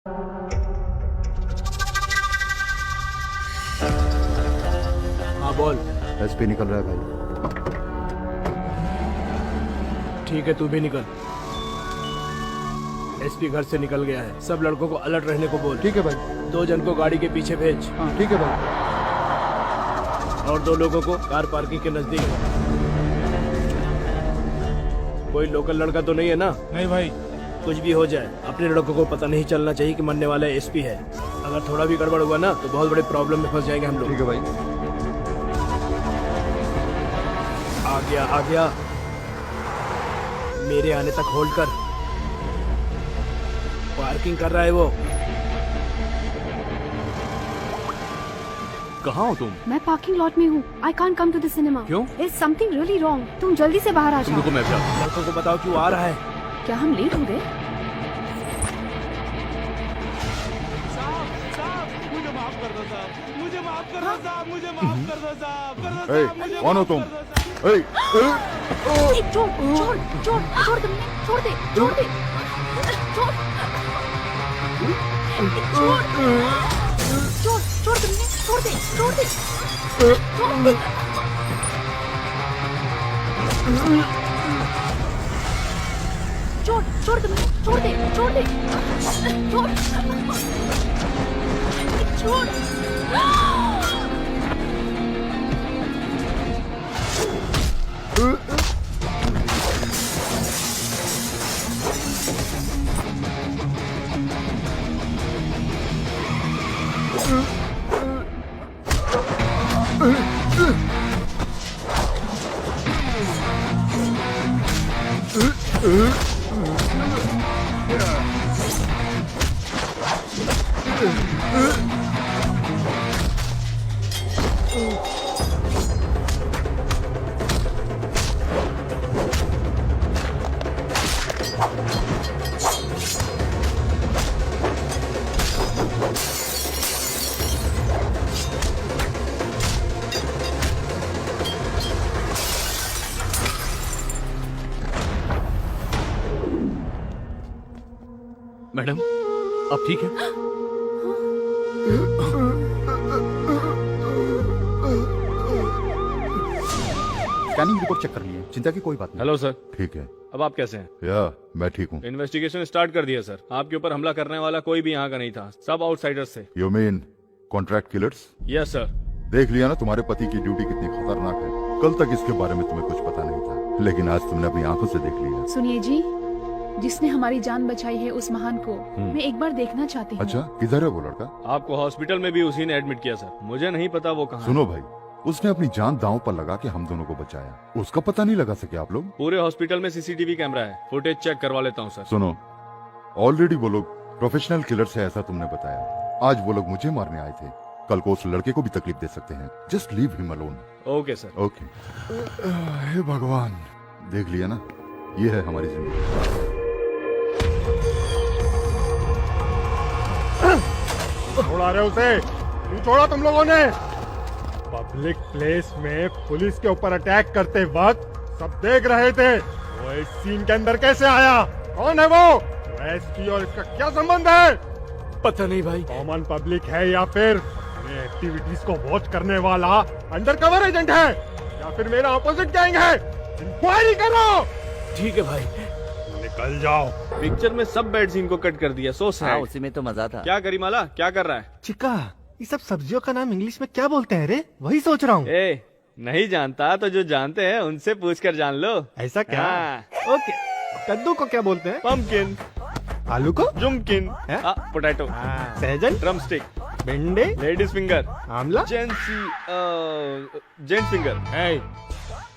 हाँ बोल। एसपी निकल रहा है भाई। ठीक है, तू भी निकल। एसपी घर से निकल गया है। सब लड़कों को अलर्ट रहने को बोल। ठीक है भाई। 2 जन को गाड़ी के पीछे भेज। हाँ ठीक है भाई। और 2 लोगों को कार पार्किंग के नजदीक। कोई लोकल लड़का तो नहीं है ना? नहीं भाई। कुछ भी हो जाए अपने लड़कों को पता नहीं चलना चाहिए कि मरने वाला एसपी है। अगर थोड़ा भी गड़बड़ हुआ ना तो बहुत बड़े प्रॉब्लम में फंस जाएंगे हम लोग। ठीक है भाई। आ गया। मेरे आने तक होल्ड कर। पार्किंग कर रहा है वो। कहाँ हो तुम? मैं पार्किंग लॉट में हूँ। I can't come to the cinema. क्यों? There's something really wrong. तुम जल्दी से बाहर आ तुम जाओ। रुको, मैं भी आता हूँ। लड़कों को बताओ कि वो आ रहा है। क्या हम लेट हो गए? मुझे माफ कर दो साहब, मुझे माफ कर दो साहब, मुझे माफ कर दो साहब, ए, कौन हो तुम? ए, छोड़ तुमने, छोड़ दे। छोड़ दे मैडम, आप ठीक है? स्कैनिंग रिपोर्ट चेक कर ली है, चिंता की कोई बात नहीं। हेलो सर, ठीक है। अब आप कैसे हैं? या मैं ठीक हूँ। इन्वेस्टिगेशन स्टार्ट कर दिया सर। आपके ऊपर हमला करने वाला कोई भी यहाँ का नहीं था, सब आउटसाइडर्स थे। You mean contract killers? Yes sir. देख लिया ना तुम्हारे पति की ड्यूटी कितनी खतरनाक है। कल तक इसके बारे में तुम्हें कुछ पता नहीं था, लेकिन आज तुमने अपनी आंखों से देख लिया। सुनिए जी, जिसने हमारी जान बचाई है उस महान को मैं एक बार देखना चाहती हूँ। अच्छा, किधर है वो लड़का? आपको हॉस्पिटल में भी उसी ने एडमिट किया सर। मुझे नहीं पता वो कहाँ है। सुनो भाई, उसने अपनी जान दांव पर लगा के हम दोनों को बचाया। उसका पता नहीं लगा सके आप लोग? पूरे हॉस्पिटल में सीसीटीवी कैमरा है, फुटेज चेक करवा लेता हूँ सर। सुनो, ऑलरेडी वो लोग प्रोफेशनल किलर्स है ऐसा तुमने बताया। आज वो लोग मुझे मारने आए थे, कल को उस लड़के को भी तकलीफ दे सकते हैं। Just leave him alone. Okay sir. Okay. हे भगवान, देख लिया ना, ये है हमारी जिंदगी। छोड़ा रहे उसे, क्यों छोड़ा तुम लोगों ने? पब्लिक प्लेस में पुलिस के ऊपर अटैक करते वक्त सब देख रहे थे। वो इस सीन के अंदर कैसे आया? कौन है वो? एसपी और इसका क्या संबंध है? पता नहीं भाई। कॉमन पब्लिक है या फिर ये एक्टिविटीज को वॉच करने वाला अंडरकवर एजेंट है, या फिर मेरा अपोजिट गैंग है? इंक्वायरी करो। ठीक है भाई। निकल जाओ। पिक्चर में सब बैड सीन को कट कर दिया। So sad. उसी में तो मजा था। क्या करीमाला, क्या कर रहा है? चिक्का, ये सब सब्जियों का नाम इंग्लिश में क्या बोलते हैं रे? वही सोच रहा हूँ। ए, नहीं जानता तो जो जानते हैं उनसे पूछ कर जान लो। ऐसा क्या? हाँ। ओके, कद्दू को क्या बोलते हैं? पम्पकिन। आलू को? जुमकिन। हैं? पोटैटो। सहजन? Drumstick. Bhinde? Ladies finger. Amla? Gents finger.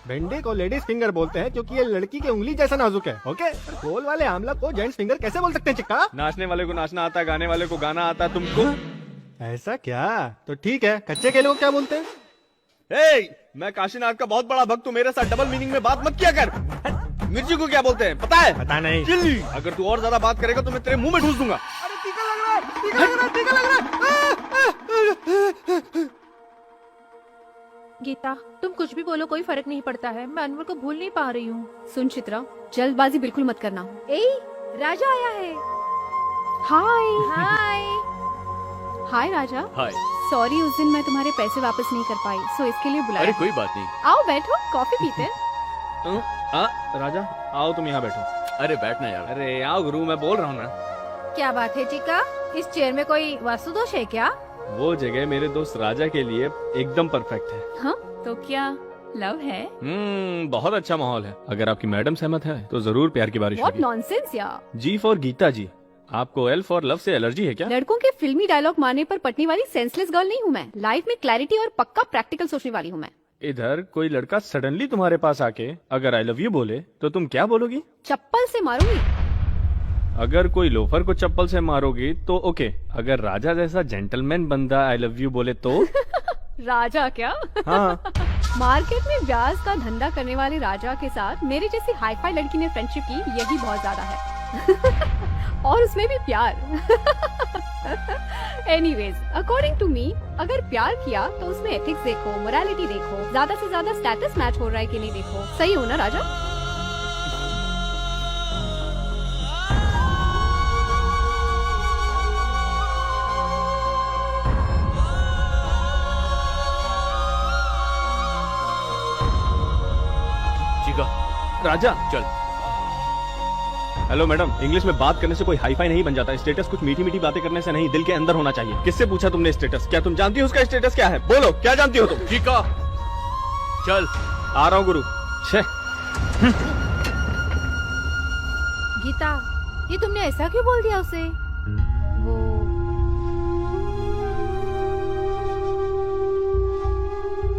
Bhinde को लेडीज फिंगर बोलते हैं क्योंकि ये लड़की की उंगली जैसा नाजुक है। ओके, गोल वाले आमला को जेंट्स फिंगर कैसे बोल सकते हैं चिक्का? नाचने वाले को नाचना आता, गाने वाले को गाना आता, तुमको? ऐसा क्या? तो ठीक है, कच्चे केले को क्या बोलते हैं? मैं काशीनाथ का बहुत बड़ा भक्त हूँ, मेरे साथ डबल मीनिंग में बात मत किया कर। मिर्ची को क्या बोलते हैं पता है? पता नहीं। चिल्ली। अगर तू और ज्यादा बात करेगा तो मैं तेरे मुंह में ठूस दूंगा। अरे टीका लग रहा है, टीका लग रहा है, टीका लग रहा है। गीता, तुम कुछ भी बोलो कोई फर्क नहीं पड़ता है। मैं अनवर को भूल नहीं पा रही हूँ। सुन चित्रा, जल्दबाजी बिल्कुल मत करना। ए, राजा आया है। हाय। हाय। हाय राजा। हाय। सॉरी उस दिन मैं तुम्हारे पैसे वापस नहीं कर पाई, सो इसके लिए बुलाया। अरे कोई बात नहीं। आओ बैठो, कॉफी पीते हैं। राजा आओ तुम यहाँ बैठो। अरे बैठना यार। अरे आओ गुरु, मैं बोल रहा हूँ ना। क्या बात है चिका, इस चेयर में कोई वास्तु दोष है क्या? वो जगह मेरे दोस्त राजा के लिए एकदम परफेक्ट है। हाँ तो क्या लव है? बहुत अच्छा माहौल है। अगर आपकी मैडम सहमत है तो जरूर प्यार की बारिश व्हाट होगी। नॉनसेंस यार। जी फॉर गीता जी। आपको एल फॉर लव से एलर्जी है क्या? लड़कों के फिल्मी डायलॉग मारने पर पटने वाली सेंसलेस गर्ल नहीं हूँ मैं। लाइफ में क्लैरिटी और पक्का प्रैक्टिकल सोचने वाली हूँ मैं। इधर कोई लड़का सडनली तुम्हारे पास आके अगर आई लव यू बोले तो तुम क्या बोलोगी? चप्पल से मारूंगी। अगर कोई लोफर को चप्पल से मारोगी तो ओके, अगर राजा जैसा जेंटलमैन बंदा आई लव यू बोले तो? राजा क्या? हाँ। मार्केट में ब्याज का धंधा करने वाले राजा के साथ मेरी जैसी हाईफाई लड़की ने फ्रेंडशिप की, यही बहुत ज्यादा है। और उसमें भी प्यार। एनीवेज, अकॉर्डिंग टू मी, अगर प्यार किया तो उसमें एथिक्स देखो, मोरालिटी देखो, ज्यादा से ज्यादा स्टेटस मैच हो रहा है कि नहीं देखो। सही हो ना राजा? राजा चल। हेलो मैडम, इंग्लिश में बात करने से कोई हाईफाई नहीं बन जाता। स्टेटस कुछ मीठी मीठी बातें करने से नहीं, दिल के अंदर होना चाहिए। किससे पूछा तुमने स्टेटस? क्या तुम जानती हो उसका स्टेटस क्या है? बोलो, क्या जानती हो तुम? ठीक है चल, आ रहा हूँ गुरु। गीता, ये तुमने ऐसा क्यों बोल दिया उसे? वो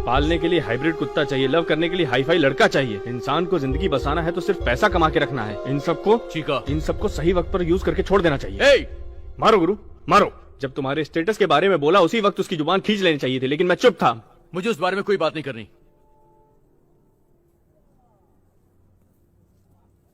पालने के लिए हाइब्रिड कुत्ता चाहिए, लव करने के लिए हाईफाई लड़का चाहिए। इंसान को जिंदगी बसाना है तो सिर्फ पैसा कमा के रखना है। इन सबको सही वक्त पर यूज करके छोड़ देना चाहिए। मारो गुरु मारो। जब तुम्हारे स्टेटस के बारे में बोला उसी वक्त उसकी जुबान खींच लेनी चाहिए थी, लेकिन मैं चुप था। मुझे उस बारे में कोई बात नहीं करनी।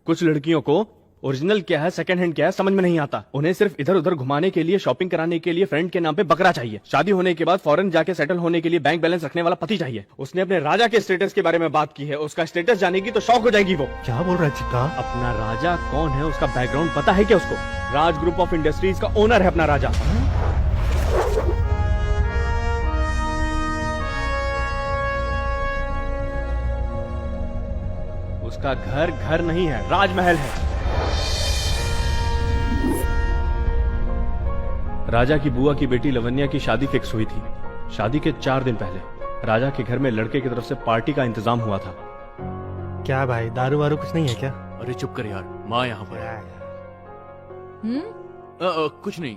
कुछ लड़कियों को ओरिजिनल क्या है सेकंड हैंड क्या है समझ में नहीं आता। उन्हें सिर्फ इधर उधर घुमाने के लिए, शॉपिंग कराने के लिए फ्रेंड के नाम पे बकरा चाहिए। शादी होने के बाद फॉरेन जाके सेटल होने के लिए बैंक बैलेंस रखने वाला पति चाहिए। उसने अपने राजा के स्टेटस के बारे में बात की है। उसका स्टेटस जानेगी तो शॉक हो जाएगी वो। क्या बोल रहा है चिक्का? अपना राजा कौन है, उसका बैकग्राउंड पता है क्या उसको? राज ग्रुप ऑफ इंडस्ट्रीज का ओनर है अपना राजा। उसका घर घर नहीं है, राजमहल है। राजा की बुआ की बेटी लवन्या की शादी फिक्स हुई थी। शादी के 4 दिन पहले राजा के घर में लड़के की तरफ से पार्टी का इंतजाम हुआ था। क्या भाई, दारू वारू कुछ नहीं है क्या? अरे चुप कर यार, माँ यहाँ पर है। कुछ नहीं।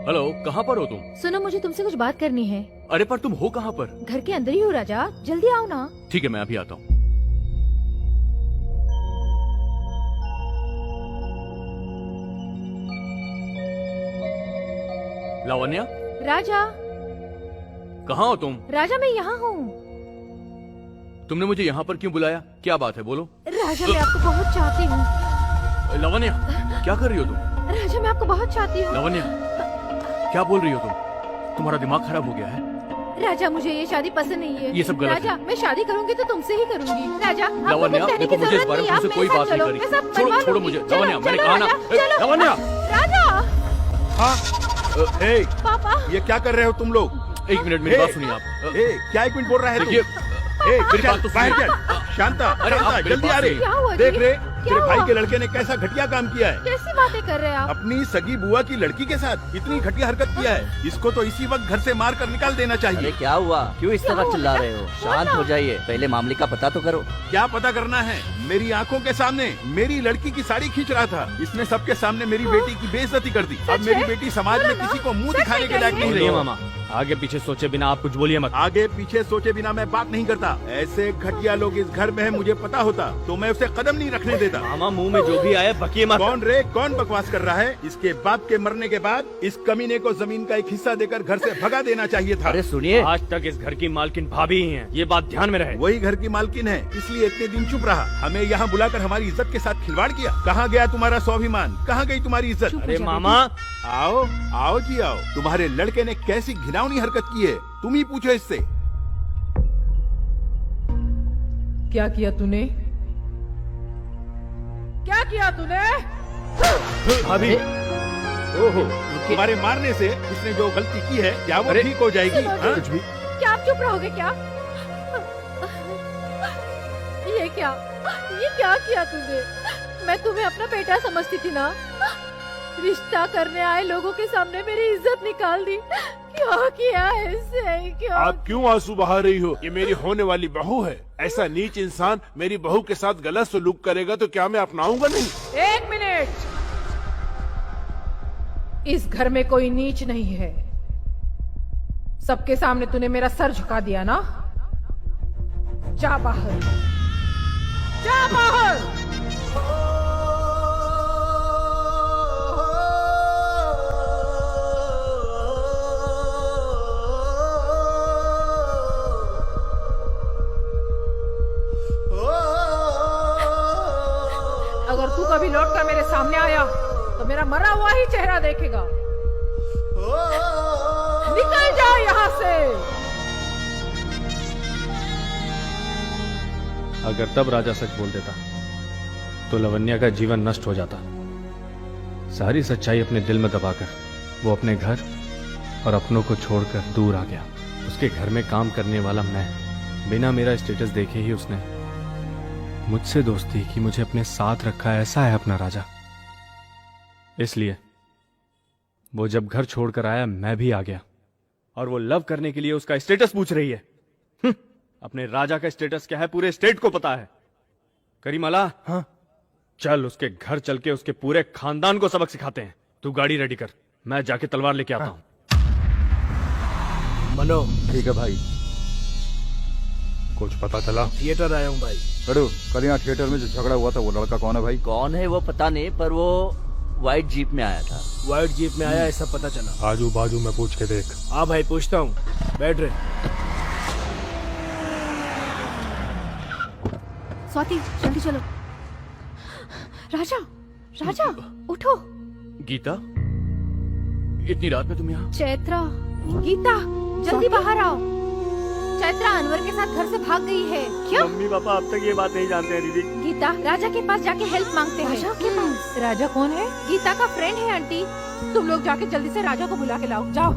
हेलो, कहाँ पर हो तुम? सुनो, मुझे तुमसे कुछ बात करनी है। अरे पर तुम हो कहाँ पर? घर के अंदर ही हो राजा, जल्दी आओ ना। ठीक है, मैं अभी आता हूँ। लावण्या, राजा। कहाँ हो तुम? राजा मैं यहाँ हूँ। तुमने मुझे यहाँ पर क्यों बुलाया? क्या बात है, बोलो। राजा मैं आपको बहुत चाहती हूँ। लावण्या, क्या कर रही हो तुम? राजा मैं आपको बहुत चाहती हूँ। लावण्या, क्या बोल रही हो तुम? तुम्हारा दिमाग खराब हो गया है? राजा मुझे ये शादी पसंद नहीं है। ये सब गलत राजा है। मैं शादी करूंगी तो तुमसे ही करूंगी। राजा आपको लावण्या, कुछ कहने देखो की मुझे इस जरूरत बारे में नहीं, तुमसे आप कोई मेरे बात साथ नहीं चलो, मैं सब करी। छोड़ो बनवा छोड़ो लूंगी। मुझे। चलो, लावण्या, मैंने चलो, कहा ना। राजा, चलो। लावण्या, राजा पापा। ये क्या कर रहे हो तुम लोग? 1 मिनट मेरी बात सुनिए आप। क्या 1 मिनट बोल रहा है? देखिए, मेरी बात तो बाहर सुनिए। चल। शांता, अरे शांता, आप मेरी जल्दी बात आ रे। सुनिए। क्या हुआ देख जी? रे, क्या तेरे भाई हुआ? के लड़के ने कैसा घटिया काम किया है। कैसी बातें कर रहे हैं आप? अपनी सगी बुआ की लड़की के साथ इतनी घटिया हरकत किया है। इसको तो इसी वक्त घर से मार कर निकाल देना अरे चाहिए। क्या हुआ? क्यों इस तरह चिल्ला रहे हो? शांत हो जाइए, पहले मामले का पता तो करो। क्या पता करना है? मेरी आंखों के सामने मेरी लड़की की साड़ी खींच रहा था। इसने सबके सामने मेरी बेटी की बेइज्जती कर दी। अब मेरी बेटी समाज में किसी को मुंह दिखाने के लायक नहीं रही। मामा, आगे पीछे सोचे बिना आप कुछ बोलिए मत। आगे पीछे सोचे बिना मैं बात नहीं करता। ऐसे घटिया लोग इस घर में है, मुझे पता होता तो मैं उसे कदम नहीं रखने देता। मामा, मुंह में जो भी आए बकिए मत। कौन रे, कौन बकवास कर रहा है? इसके बाप के मरने के बाद इस कमीने को जमीन का एक हिस्सा देकर घर से भगा देना चाहिए था। अरे सुनिए, आज तक इस घर की मालकिन भाभी ही हैं, ये बात ध्यान में रहे। वही घर की मालकिन है, इसलिए इतने दिन चुप रहा। हमें यहाँ बुलाकर हमारी इज्जत के साथ खिलवाड़ किया? कहाँ गया तुम्हारा स्वाभिमान? कहाँ गई तुम्हारी इज्जत? अरे मामा, आओ आओ जी आओ। तुम्हारे लड़के ने कैसी घिनौनी हरकत की है, तुम ही पूछो इससे। क्या किया तूने? क्या किया तूने? भाभी, ओहो, तुम्हारे मारने से इसने जो गलती की है क्या वो ठीक हो जाएगी? हाँ? कुछ भी। क्या आप चुप रहोगे क्या? ये क्या किया तूने? मैं तुम्हें अपना बेटा समझती थी ना। रिश्ता करने आए लोगों के सामने मेरी इज्जत निकाल दी। क्या किया है इसे? क्या? आप क्यों आंसू बहा रही हो? ये मेरी होने वाली बहू है। ऐसा नीच इंसान मेरी बहू के साथ गलत सलूक करेगा तो क्या मैं अपनाऊंगा नहीं? 1 मिनट। इस घर में कोई नीच नहीं है। सबके सामने तूने मेरा सर झुका दिया ना? जा बाहर, जा बाहर। अगर तू कभी लौट कर मेरे सामने आया तो मेरा मरा हुआ ही चेहरा देखेगा। निकल जा यहाँ से। अगर तब राजा सच बोल देता तो लवन्या का जीवन नष्ट हो जाता। सारी सच्चाई अपने दिल में दबाकर वो अपने घर और अपनों को छोड़कर दूर आ गया। उसके घर में काम करने वाला मैं, बिना मेरा स्टेटस देखे ही उसने मुझसे दोस्ती की, मुझे अपने साथ रखा। ऐसा है अपना राजा। इसलिए वो जब घर छोड़कर आया मैं भी आ गया, और वो लव करने के लिए उसका स्टेटस पूछ रही है। अपने राजा का स्टेटस क्या है पूरे स्टेट को पता है। करीमाला, हाँ, चल उसके घर चल के उसके पूरे खानदान को सबक सिखाते हैं। तू गाड़ी रेडी कर, मैं जाके तलवार लेके आता हूं। मनो, ठीक है भाई। कुछ पता चला? थिएटर आया हूँ भाई। करो, कल यहाँ थिएटर में जो झगड़ा हुआ था वो लड़का कौन है भाई? कौन है वो पता नहीं, पर वो व्हाइट जीप में आया था। व्हाइट जीप में आया ऐसा पता चला। आजू बाजू में पूछ के देख। हाँ भाई, पूछता हूँ। बैठ रहे। स्वाति, जल्दी चलो। राजा, राजा, उठो। गीता, इतनी रात में तुम यहाँ? चैत्रा, गीता, जल्दी बाहर आओ। चैत्रा अनवर के साथ घर से भाग गई है। क्या? मम्मी पापा अब तक ये बात नहीं जानते हैं दीदी। गीता राजा के पास जाके हेल्प मांगते हैं। राजा के पास? राजा कौन है? गीता का फ्रेंड है आंटी। तुम लोग जाके जल्दी से राजा को बुला के लाओ, जाओ।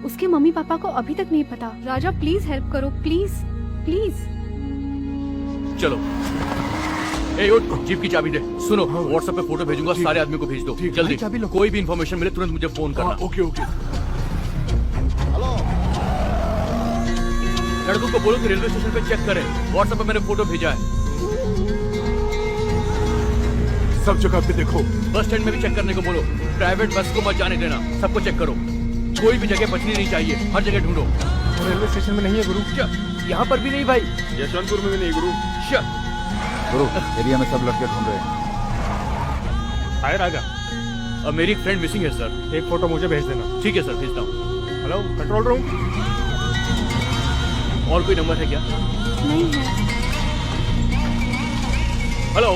उसके मम्मी पापा को अभी तक नहीं पता। राजा प्लीज हेल्प करो, प्लीज प्लीज। चलो, ए उठ, जीप की चाबी दे। सुनो, व्हाट्सएप पे फोटो भेजूंगा, सारे आदमी को भेज दो जल्दी। कोई भी इन्फॉर्मेशन मिले तुरंत मुझे फोन करना। Okay okay. लड़कों को बोलो कि रेलवे स्टेशन पे चेक करें। व्हाट्सएप पे मैंने फोटो भेजा है। सब जगह पे देखो। बस स्टैंड में भी चेक करने को बोलो। प्राइवेट बस को मत जाने देना, सबको चेक करो। कोई भी जगह बचनी नहीं चाहिए, हर जगह ढूंढो। रेलवे स्टेशन में नहीं है गुरु? क्या? यहाँ पर भी नहीं भाई, यशवंतपुर में भी नहीं गुरु। गुरु, एरिया में सब लड़के ढूंढ रहे हैं। हाय राजा, अब मेरी एक फ्रेंड मिसिंग है सर। एक फोटो मुझे भेज देना। ठीक है सर, भेजता हूँ। Hello, control room. और कोई नंबर है क्या? नहीं है। हेलो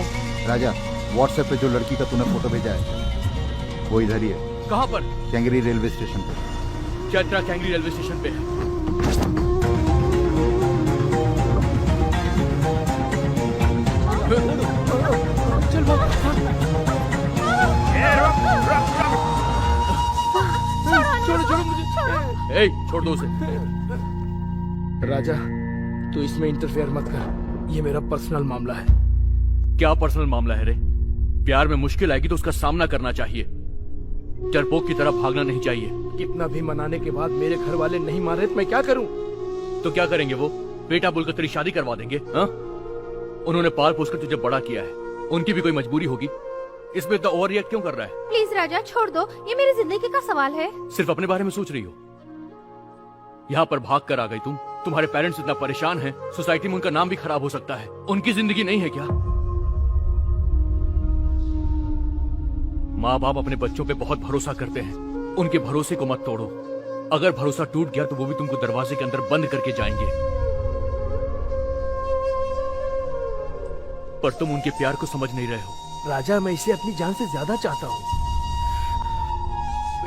राजा, व्हाट्सएप पे जो लड़की का तूने फोटो भेजा है वो इधर ही है। कहाँ पर? कैंगरी रेलवे स्टेशन पे। चैत्रा कैंगरी रेलवे स्टेशन पे है। चल भाग। छोड़ो छोड़ो मुझे। ए, छोड़ दो उसे। राजा, तू इसमें इंटरफेयर मत कर। ये मेरा पर्सनल मामला है। क्या पर्सनल मामला है रे? प्यार में मुश्किल आएगी तो उसका सामना करना चाहिए, डरपोक की तरह भागना नहीं चाहिए। कितना भी मनाने के बाद मेरे घर वाले नहीं मान रहे तो मैं क्या करूं? तो क्या करेंगे वो? बेटा बोलकर तेरी शादी करवा देंगे? हाँ? उन्होंने पाल पोस कर तुझे बड़ा किया है, उनकी भी कोई मजबूरी होगी। इसमें इतना ओवर रिएक्ट क्यों कर रहा है? प्लीज राजा छोड़ दो, ये मेरी जिंदगी का सवाल है। सिर्फ अपने बारे में सोच रही हो? यहाँ पर भाग कर आ गई तुम। तुम्हारे पेरेंट्स इतना परेशान हैं, सोसाइटी में उनका नाम भी खराब हो सकता है। उनकी जिंदगी नहीं है क्या? माँ बाप अपने बच्चों पे बहुत भरोसा करते हैं, उनके भरोसे को मत तोड़ो। अगर भरोसा टूट गया तो वो भी तुमको दरवाजे के अंदर बंद करके जाएंगे। पर तुम उनके प्यार को समझ नहीं रहे हो। राजा, मैं इसे अपनी जान से ज्यादा चाहता हूँ।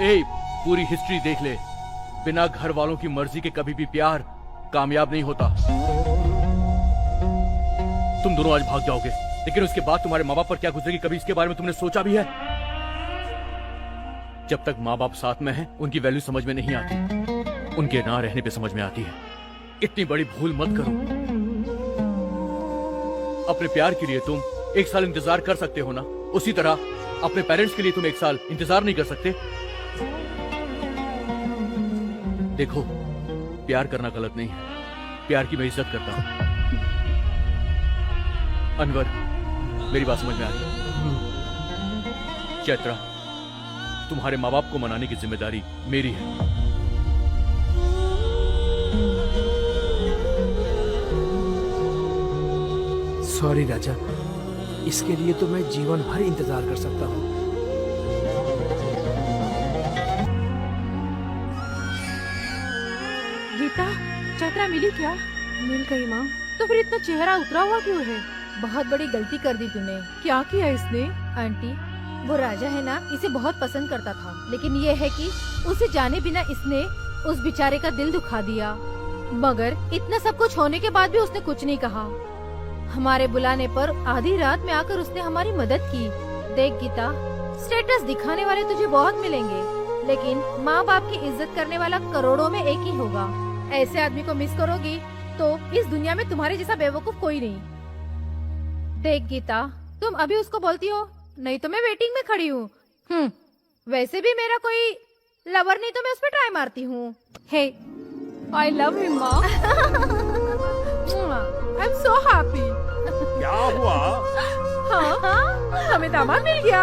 ए, पूरी हिस्ट्री देख ले, बिना घर वालों की मर्जी के कभी भी प्यार कामयाब नहीं होता। तुम दोनों आज भाग जाओगे, लेकिन उसके बाद तुम्हारे माँ बाप पर क्या गुजरेगी, कभी इसके बारे में तुमने सोचा भी है? जब तक माँ बाप साथ में हैं, उनकी वैल्यू समझ में नहीं आती, उनके ना रहने पे समझ में आती है। इतनी बड़ी भूल मत करो। अपने प्यार के लिए तुम 1 साल इंतजार कर सकते हो ना, उसी तरह अपने पेरेंट्स के लिए तुम 1 साल इंतजार नहीं कर सकते? देखो, प्यार करना गलत नहीं है, प्यार की मैं इज्जत करता हूं। अनवर, मेरी बात समझ में आ रही? चैत्रा, तुम्हारे माँ बाप को मनाने की जिम्मेदारी मेरी है। सॉरी राजा, इसके लिए तो मैं जीवन भर इंतजार कर सकता हूँ। गीता, चैत्रा मिली क्या? मिल गई माँ। तो फिर इतना चेहरा उतरा हुआ क्यों है? बहुत बड़ी गलती कर दी तूने। क्या किया इसने? आंटी, वो राजा है ना, इसे बहुत पसंद करता था, लेकिन ये है कि उसे जाने बिना इसने उस बेचारे का दिल दुखा दिया। मगर इतना सब कुछ होने के बाद भी उसने कुछ नहीं कहा। हमारे बुलाने पर आधी रात में आकर उसने हमारी मदद की। देख गीता, स्टेटस दिखाने वाले तुझे बहुत मिलेंगे, लेकिन माँ बाप की इज्जत करने वाला करोड़ों में एक ही होगा। ऐसे आदमी को मिस करोगी तो इस दुनिया में तुम्हारे जैसा बेवकूफ कोई नहीं। देख गीता, तुम अभी उसको बोलती हो, नहीं तो मैं वेटिंग में खड़ी हूँ। वैसे भी मेरा कोई लवर नहीं तो मैं उस पर ट्राई मारती हूँ। हे, आई लव हिम माँ। I am so happy. क्या हुआ? हाँ, हमें दामाद मिल गया।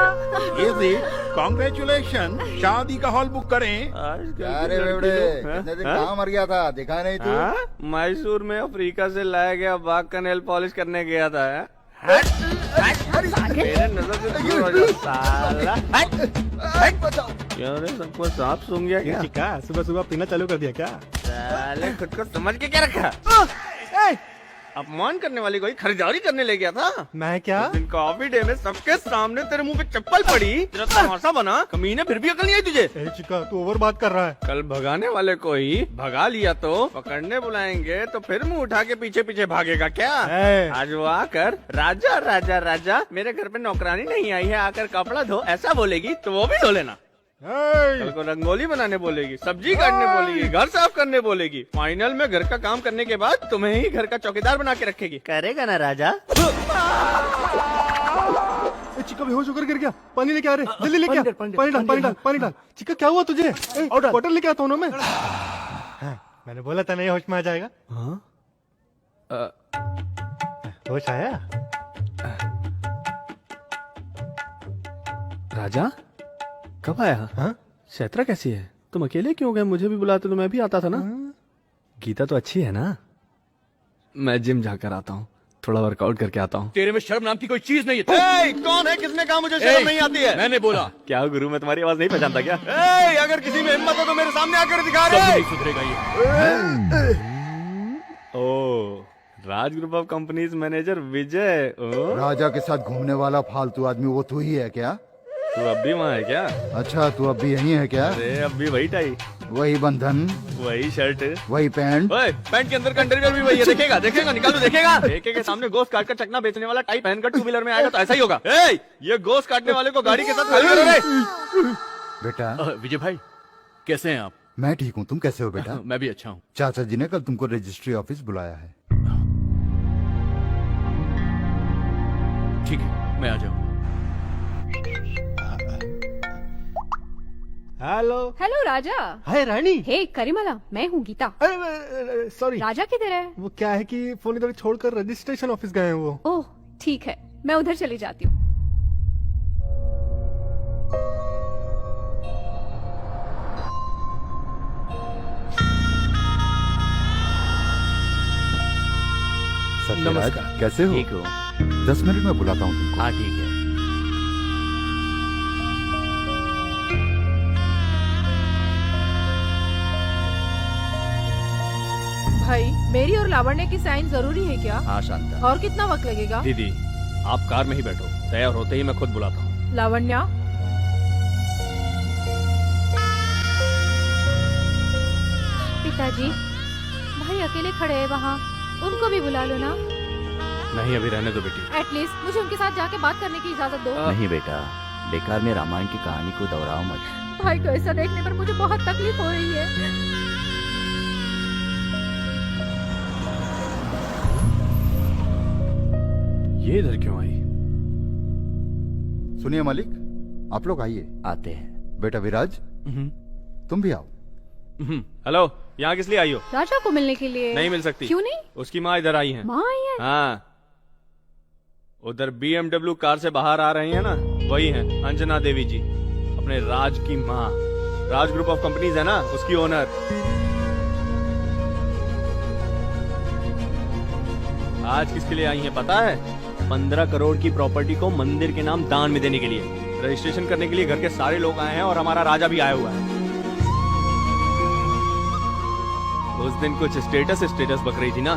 कॉन्ग्रेचुलेशन। शादी का हॉल बुक करें। अरे बेवड़े, कितने दिन कहाँ मर गया था, दिखा नहीं तू? मैसूर में अफ्रीका से लाया गया बाघ का नेल पॉलिश करने गया था। मेरे नजर से दूर हो जा, साला। क्यों रे, सबको सांप सूंघ गया क्या? चिका, सुबह सुबह पीना चालू कर दिया क्या? साले खुद को समझ के क्या रखा? अपमान करने वाली कोई खरीदारी करने ले गया था। मैं क्या? उस दिन कॉफी डे में सबके सामने तेरे मुंह पे चप्पल पड़ी, तेरा तमाशा बना। कमीने, फिर भी अकल नहीं आई तुझे? ए चिका, तू ओवर बात कर रहा है। कल भगाने वाले को ही भगा लिया तो पकड़ने बुलाएंगे तो फिर मुंह उठा के पीछे पीछे भागेगा क्या? आज वो आकर राजा राजा राजा, मेरे घर पे नौकरानी नहीं आई है, आकर कपड़ा धो, ऐसा बोलेगी तो वो भी धो लेना। कल को रंगोली बनाने बोलेगी, सब्जी काटने बोलेगी, घर साफ करने बोलेगी, फाइनल में घर का काम करने के बाद तुम्हें ही घर का चौकीदार बना के रखेगी। करेगा ना राजा? चिका बेहोश होकर गिर गया। पानी लेके आ रहे, जल्दी लेके आ। पानी डाल। चिका, क्या हुआ तुझे? वाटर लेके आता हूँ मैं। मैंने बोला था नहीं होश में आ जाएगा। होश आया? राजा कब आया? हाँ? चैत्रा कैसी है? तुम अकेले क्यों गए? मुझे भी बुलाते तो मैं भी आता था ना। गीता तो अच्छी है ना? मैं जिम जाकर आता हूँ, थोड़ा वर्कआउट करके आता हूँ। तेरे में शर्म नाम की कोई चीज नहीं है। कौन है? किसने कहा मुझे शर्म नहीं आती है? मैंने बोला। क्या गुरु, मैं तुम्हारी आवाज नहीं पहचानता क्या? अगर किसी में हिम्मत हो तो मेरे सामने आकर दिखा रहे। नहीं सुधरेगा ये। ओ, राज ग्रुप ऑफ कंपनीज मैनेजर विजय। राजा के साथ घूमने वाला फालतू आदमी वो तू ही है क्या? तू अब भी वहाँ है क्या? अच्छा, तू अब भी यहीं है क्या? अरे अब भी वही टाई, वही बंधन, वही शर्ट, वही पैंट। पैंट के अंदर का अंडरवियर भी वही है। देखेगा निकालो, देखेगा। ठेके के सामने गोश्त काट कर चकना बेचने वाला टाई पहनकर टू व्हीलर में आएगा तो ऐसा ही होगा। ये गोश्त काटने वाले को गाड़ी के साथ खाली करो रे। बेटा विजय भाई, कैसे हैं आप? मैं ठीक हूँ, तुम कैसे हो बेटा? मैं भी अच्छा हूँ। चाचा जी ने कल तुमको रजिस्ट्री ऑफिस बुलाया है। ठीक है, मैं आ जाऊँ। हेलो। हेलो राजा। हाय रानी। हे करीमाला, मैं हूँ गीता। सॉरी। राजा किधर है? वो क्या है कि फोन इधर छोड़कर रजिस्ट्रेशन ऑफिस गए हैं वो। ओह ठीक है, मैं उधर चली जाती हूँ। सत्यराज, कैसे हो? ठीक हो? 10 मिनट में बुलाता हूँ तुमको। हाँ ठीक है। भाई, मेरी और लावण्य की साइन जरूरी है क्या? हाँ शांता। और कितना वक्त लगेगा? दीदी, आप कार में ही बैठो, तैयार होते ही मैं खुद बुलाता हूँ। लावण्या, पिताजी, भाई अकेले खड़े हैं वहाँ, उनको भी बुला लो ना। नहीं, अभी रहने दो बेटी। एटलीस्ट मुझे उनके साथ जाके बात करने की इजाजत दो। नहीं बेटा, बेकार में रामायण की कहानी को दोहराओ मत। भाई को ऐसा देखने पर मुझे बहुत तकलीफ हो रही है। ये इधर क्यों आई? सुनिए मालिक, आप लोग आइए। आते हैं। बेटा विराज, तुम भी आओ। हेलो, यहाँ किस लिए आई हो? राजा को मिलने के लिए। नहीं मिल सकती। क्यों नहीं? उसकी माँ इधर आई है। माँ आई है? हाँ, उधर BMW कार से बाहर आ रही है ना, वही है अंजना देवी जी, अपने राज की माँ। राज ग्रुप ऑफ कंपनीज है ना, उसकी ओनर। आज किसके लिए आई है पता है? 15 करोड़ की प्रॉपर्टी को मंदिर के नाम दान में देने के लिए। रजिस्ट्रेशन करने के लिए घर के सारे लोग आए हैं और हमारा राजा भी आया हुआ है। उस दिन कुछ स्टेटस बक रही थी ना,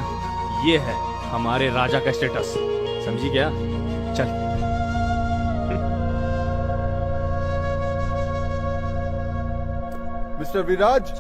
ये है हमारे राजा का स्टेटस, समझी क्या? चल। मिस्टर विराज,